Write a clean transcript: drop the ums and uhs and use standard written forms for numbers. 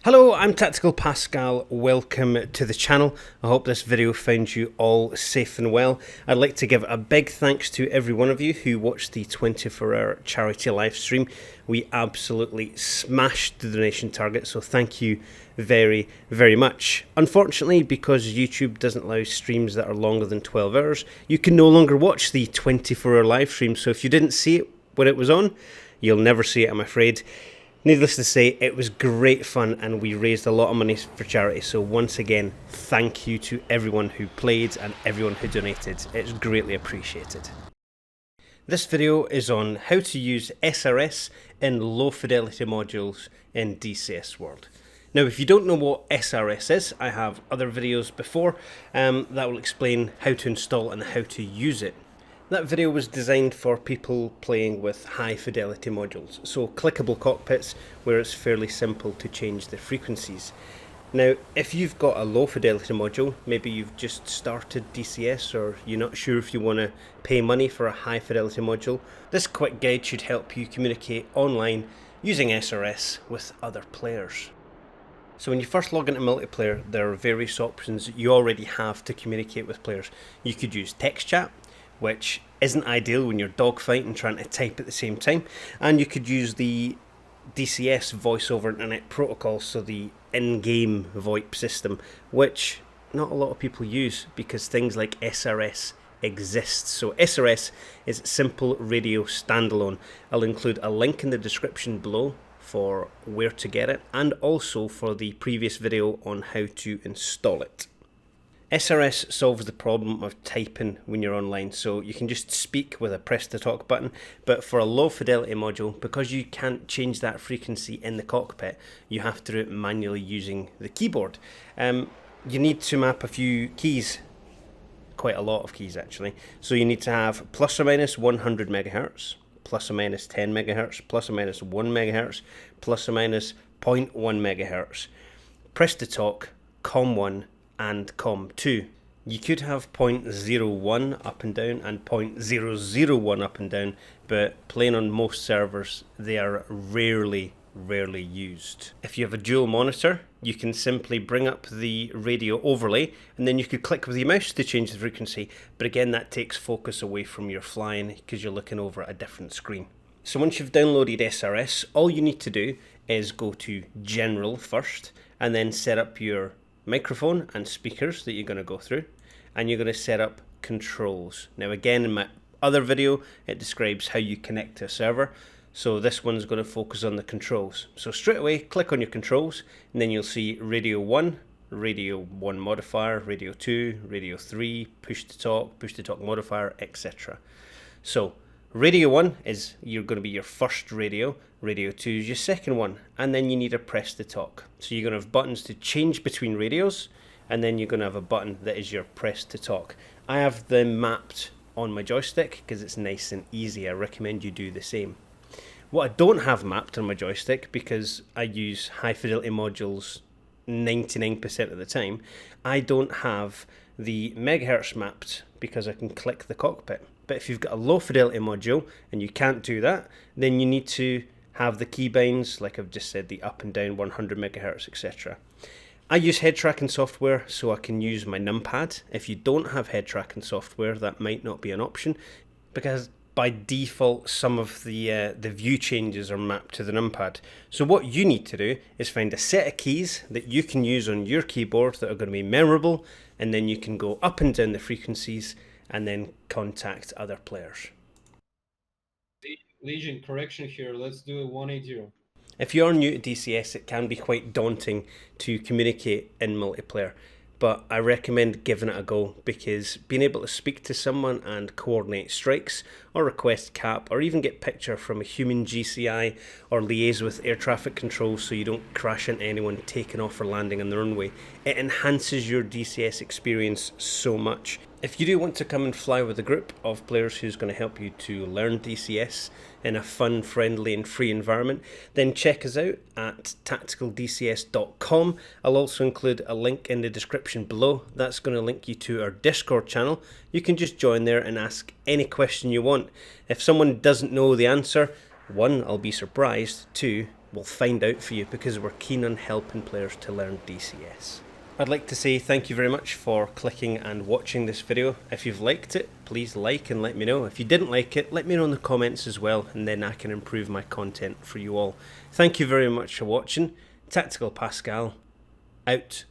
Hello, I'm Tactical Pascal. Welcome to the channel. I hope this video finds you all safe and well. I'd like to give a big thanks to every one of you who watched the 24-hour charity live stream. We absolutely smashed the donation target, so thank you very, very much. Unfortunately, because YouTube doesn't allow streams that are longer than 12 hours, you can no longer watch the 24-hour live stream. So if you didn't see it when it was on, you'll never see it, I'm afraid. Needless to say, it was great fun and we raised a lot of money for charity. So once again, thank you to everyone who played and everyone who donated. It's greatly appreciated. This video is on how to use SRS in low fidelity modules in DCS World. Now, if you don't know what SRS is, I have other videos before that will explain how to install and how to use it. That video was designed for people playing with high fidelity modules, so clickable cockpits where it's fairly simple to change the frequencies. Now, if you've got a low fidelity module, maybe you've just started DCS or you're not sure if you want to pay money for a high fidelity module, this quick guide should help you communicate online using SRS with other players. So when you first log into multiplayer, there are various options you already have to communicate with players. You could use text chat, which isn't ideal when you're dogfighting trying to type at the same time, and you could use the DCS voice over internet protocol, so the in-game VoIP system, which not a lot of people use because things like SRS exists. So SRS is simple radio standalone. I'll include a link in the description below for where to get it and also for the previous video on how to install it. SRS solves the problem of typing when you're online, so you can just speak with a press to talk button, but for a low fidelity module, because you can't change that frequency in the cockpit, you have to do it manually using the keyboard. You need to map a few keys, quite a lot of keys actually, so you need to have plus or minus 100 megahertz, plus or minus 10 megahertz, plus or minus 1 megahertz, plus or minus 0.1 megahertz, press to talk, COM1, and COM2. You could have 0.01 up and down and 0.001 up and down, but playing on most servers, they are rarely used. If you have a dual monitor, you can simply bring up the radio overlay and then you could click with your mouse to change the frequency, but again that takes focus away from your flying because you're looking over a different screen. So once you've downloaded SRS, all you need to do is go to General first and then set up your microphone and speakers that you're going to go through, and you're going to set up controls. Now again, in my other video it describes how you connect to a server, so this one's going to focus on the controls. So straight away click on your controls and then you'll see radio 1, radio 1 modifier, radio 2, radio 3, push to talk modifier, etc. So radio 1 is going to be your first radio, radio 2 is your second one, and then you need a press to talk. So you're going to have buttons to change between radios, and then you're going to have a button that is your press to talk. I have them mapped on my joystick because it's nice and easy. I recommend you do the same. What I don't have mapped on my joystick, because I use high fidelity modules 99% of the time, I don't have the megahertz mapped because I can click the cockpit. But if you've got a low fidelity module and you can't do that, then you need to have the keybinds, like I've just said, the up and down 100 megahertz, etc. I use head tracking software so I can use my numpad. If you don't have head tracking software, that might not be an option, because by default some of the view changes are mapped to the numpad. So what you need to do is find a set of keys that you can use on your keyboard that are going to be memorable, and then you can go up and down the frequencies and then contact other players. Legion, correction here, let's do a 180. If you're new to DCS, it can be quite daunting to communicate in multiplayer, but I recommend giving it a go, because being able to speak to someone and coordinate strikes or request cap or even get picture from a human GCI or liaise with air traffic control so you don't crash into anyone taking off or landing on the runway, it enhances your DCS experience so much. If you do want to come and fly with a group of players who's going to help you to learn DCS in a fun, friendly and free environment, then check us out at tacticaldcs.com. I'll also include a link in the description below. That's going to link you to our Discord channel. You can just join there and ask any question you want. If someone doesn't know the answer, 1, I'll be surprised. 2, We'll find out for you because we're keen on helping players to learn DCS. I'd like to say thank you very much for clicking and watching this video. If you've liked it, please like and let me know. If you didn't like it, let me know in the comments as well, and then I can improve my content for you all. Thank you very much for watching. Tactical Pascal, out.